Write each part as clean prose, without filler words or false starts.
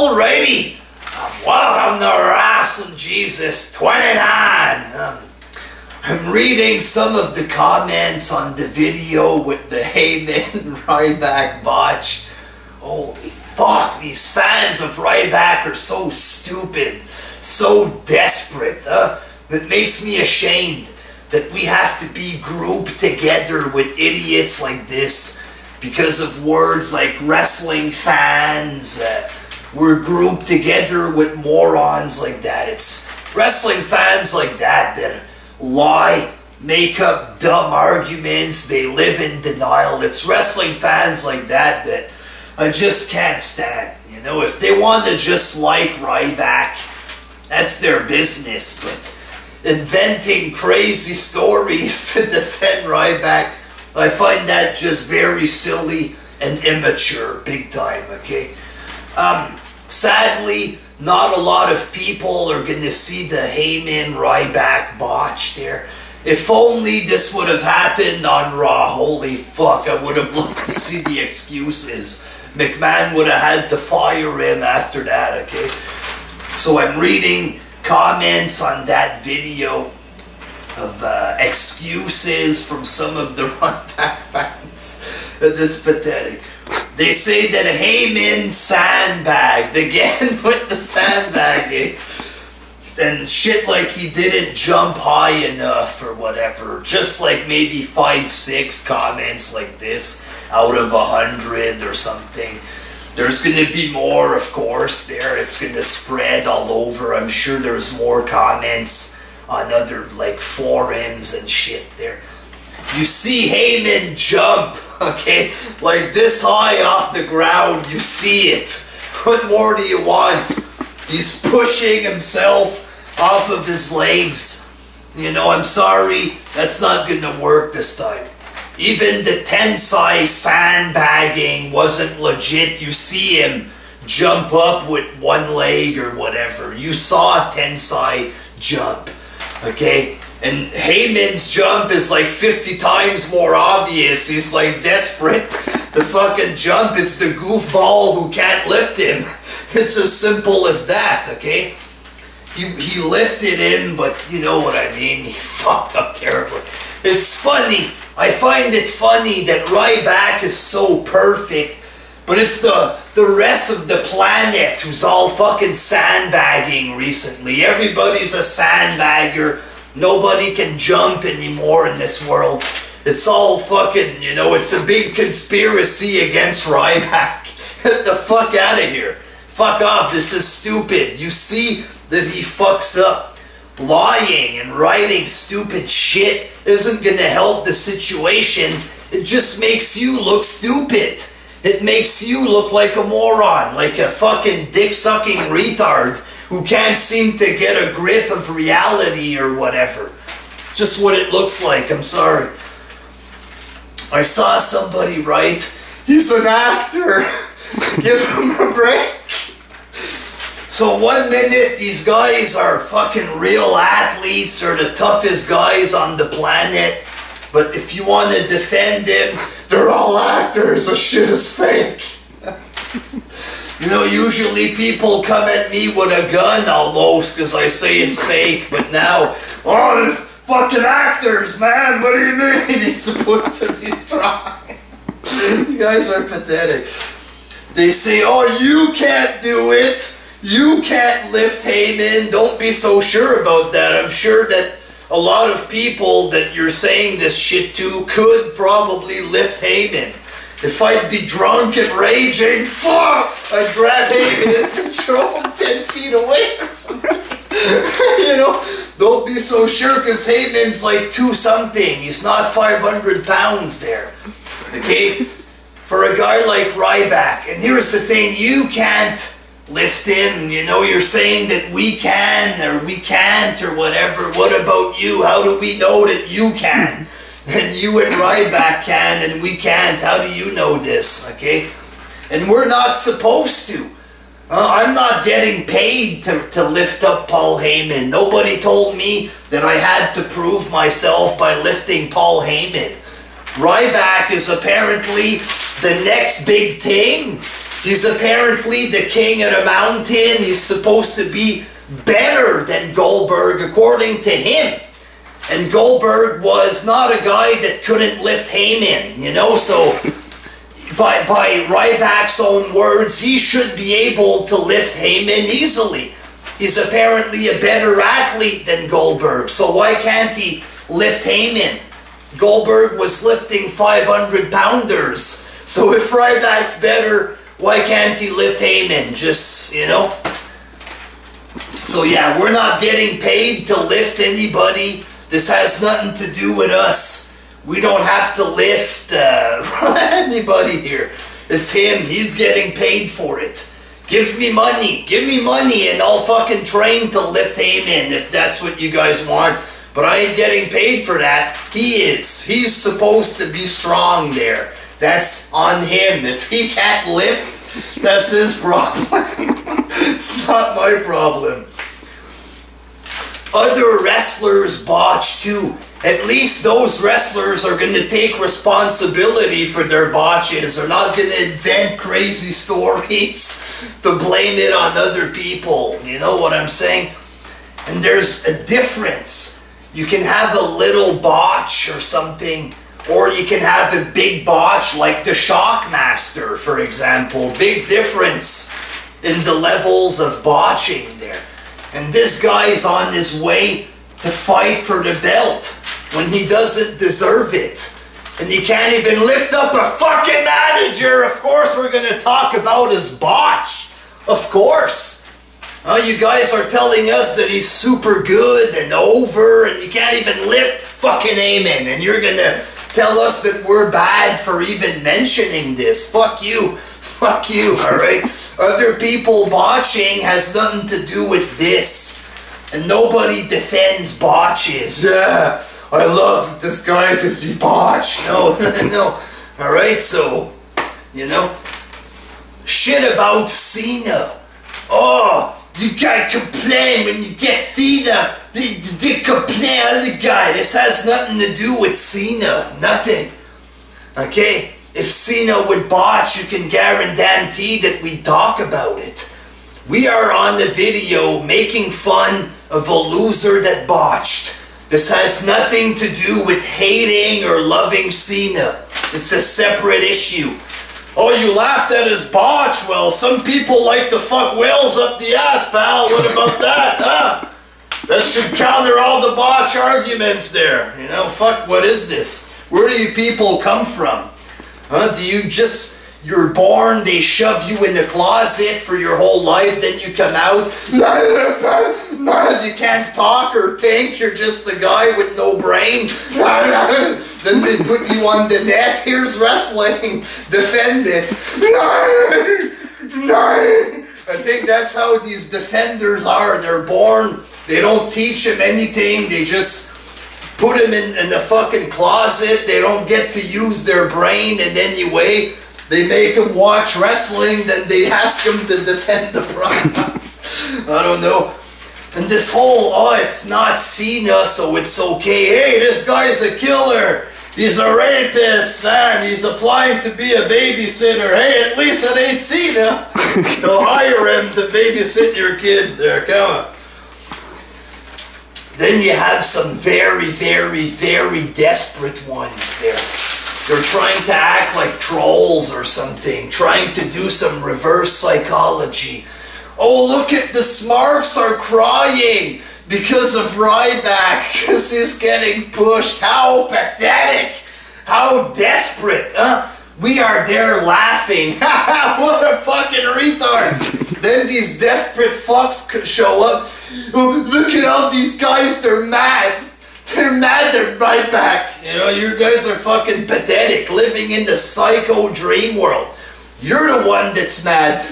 Alrighty, welcome to Wrestling Jesus 29. I'm reading some of the comments on the video with the Heyman Ryback botch. Holy fuck, these fans of Ryback are so stupid, so desperate. That makes me ashamed that we have to be grouped together with idiots like this because of words like wrestling fans. We're grouped together with morons like that. It's wrestling fans like that that lie, make up dumb arguments, they live in denial. It's wrestling fans like that that I just can't stand. You know, if they want to just like Ryback, that's their business, but inventing crazy stories to defend Ryback, I find that just very silly and immature, big time, okay? Sadly, not a lot of people are going to see the Heyman Ryback botch there. If only this would have happened on Raw. Holy fuck, I would have loved to see the excuses. McMahon would have had to fire him after that, okay? So I'm reading comments on that video of excuses from some of the Ryback fans. That's pathetic. They say that Heyman sandbagged again with the sandbagging and shit like he didn't jump high enough or whatever. Just like maybe 5-6 comments like this out of 100 or something. There's going to be more, of course, there. It's going to spread all over. I'm sure there's more comments on other like forums and shit there. You see Heyman jump, okay, like this high off the ground, you see it. What more do you want? He's pushing himself off of his legs. You know, I'm sorry, that's not gonna work this time. Even the Tensai sandbagging wasn't legit. You see him jump up with one leg or whatever. You saw Tensai jump, okay? And Heyman's jump is like 50 times more obvious. He's like desperate to fucking jump. It's the goofball who can't lift him. It's as simple as that, okay? He lifted him, but you know what I mean. He fucked up terribly. It's funny. I find it funny that Ryback is so perfect, but it's the rest of the planet who's all fucking sandbagging recently. Everybody's a sandbagger. Nobody can jump anymore in this world. It's all fucking, you know, it's a big conspiracy against Ryback. Get the fuck out of here. Fuck off, this is stupid. You see that he fucks up. Lying and writing stupid shit isn't gonna help the situation. It just makes you look stupid. It makes you look like a moron, like a fucking dick-sucking retard who can't seem to get a grip of reality or whatever. Just what it looks like, I'm sorry. I saw somebody write, he's an actor, give him a break. So 1 minute these guys are fucking real athletes or the toughest guys on the planet, but if you want to defend them, they're all actors, the shit is fake. You know, usually people come at me with a gun almost because I say it's fake, but now, oh, this fucking actors, man, what do you mean he's supposed to be strong? You guys are pathetic. They say, oh, you can't do it. You can't lift Heyman. Don't be so sure about that. I'm sure that a lot of people that you're saying this shit to could probably lift Heyman. If I'd be drunk and raging, fuck, I'd grab Heyman and throw him 10 feet away or something. You know, don't be so sure because Heyman's like 2-something. He's not 500 pounds there. Okay? For a guy like Ryback. And here's the thing, you can't lift him. You know, you're saying that we can or we can't or whatever. What about you? How do we know that you can? And you and Ryback can and we can't. How do you know this, okay? And we're not supposed to. I'm not getting paid to lift up Paul Heyman. Nobody told me that I had to prove myself by lifting Paul Heyman. Ryback is apparently the next big thing. He's apparently the king of the mountain. He's supposed to be better than Goldberg according to him. And Goldberg was not a guy that couldn't lift Heyman, you know, so by Ryback's own words, he should be able to lift Heyman easily. He's apparently a better athlete than Goldberg, so why can't he lift Heyman? Goldberg was lifting 500-pounders, so if Ryback's better, why can't he lift Heyman? Just, you know? So yeah, we're not getting paid to lift anybody. This has nothing to do with us. We don't have to lift anybody here. It's him. He's getting paid for it. Give me money. Give me money and I'll fucking train to lift Heyman if that's what you guys want. But I ain't getting paid for that. He is. He's supposed to be strong there. That's on him. If he can't lift, that's his problem. It's not my problem. Other wrestlers botch too. At least those wrestlers are going to take responsibility for their botches. They're not going to invent crazy stories to blame it on other people. You know what I'm saying? And there's a difference. You can have a little botch or something, or you can have a big botch like the Shockmaster, for example. Big difference in the levels of botching there. And this guy's on his way to fight for the belt when he doesn't deserve it. And he can't even lift up a fucking manager. Of course we're going to talk about his botch. Of course. You guys are telling us that he's super good and over and he can't even lift fucking Heyman. And you're going to tell us that we're bad for even mentioning this. Fuck you. Fuck you, alright? Other people botching has nothing to do with this. And nobody defends botches. Yeah, I love this guy because he botched. No, no. Alright, so, you know. Shit about Cena. Oh, you gotta complain when you get Cena. They complain on the guy. This has nothing to do with Cena. Nothing. Okay? If Cena would botch, you can guarantee that we'd talk about it. We are on the video making fun of a loser that botched. This has nothing to do with hating or loving Cena. It's a separate issue. Oh, you laughed at his botch? Well, some people like to fuck whales up the ass, pal. What about that, huh? That should counter all the botch arguments there. You know, fuck, what is this? Where do you people come from? Huh? Do you just, you're born, they shove you in the closet for your whole life, then you come out, you can't talk or think, you're just a guy with no brain, then they put you on the net, here's wrestling, defend it. I think that's how these defenders are. They're born, they don't teach them anything, they just put them in the fucking closet, they don't get to use their brain in any way. They make them watch wrestling, then they ask them to defend the product. I don't know. And this whole, oh, it's not Cena, so it's okay. Hey, this guy's a killer. He's a rapist, man. He's applying to be a babysitter. Hey, at least it ain't Cena. So hire him to babysit your kids there. Come on. Then you have some very, very, very desperate ones there. They're trying to act like trolls or something, trying to do some reverse psychology. Oh, look at the Smarks are crying because of Ryback, because he's getting pushed. How pathetic, how desperate, huh? We are there laughing. What a fucking retard. Then these desperate fucks could show up. Oh, look at all these guys, they're mad. They're mad at Ryback. You know, you guys are fucking pathetic, living in the psycho dream world. You're the one that's mad.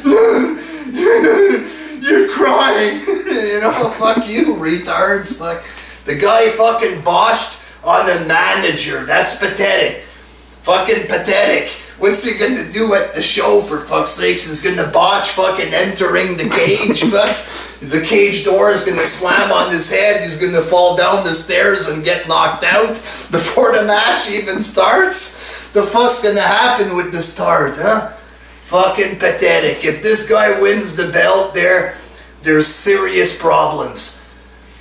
You're crying. You know, fuck you, retards. Fuck. The guy fucking botched on the manager. That's pathetic. Fucking pathetic. What's he gonna do at the show, for fuck's sakes? He's gonna botch fucking entering the cage, fuck. The cage door is gonna slam on his head, he's gonna fall down the stairs and get knocked out before the match even starts? The fuck's gonna happen with the start, huh? Fucking pathetic. If this guy wins the belt there's serious problems.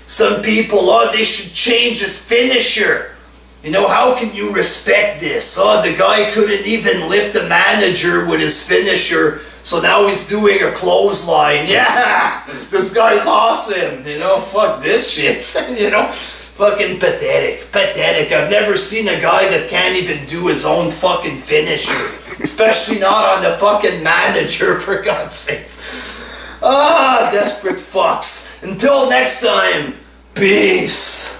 Some people, they should change his finisher. You know, how can you respect this? The guy couldn't even lift a manager with his finisher, so now he's doing a clothesline. Yeah, this guy's awesome. You know, fuck this shit. You know, fucking pathetic. Pathetic. I've never seen a guy that can't even do his own fucking finisher. Especially not on the fucking manager, for God's sake. Desperate fucks. Until next time, peace.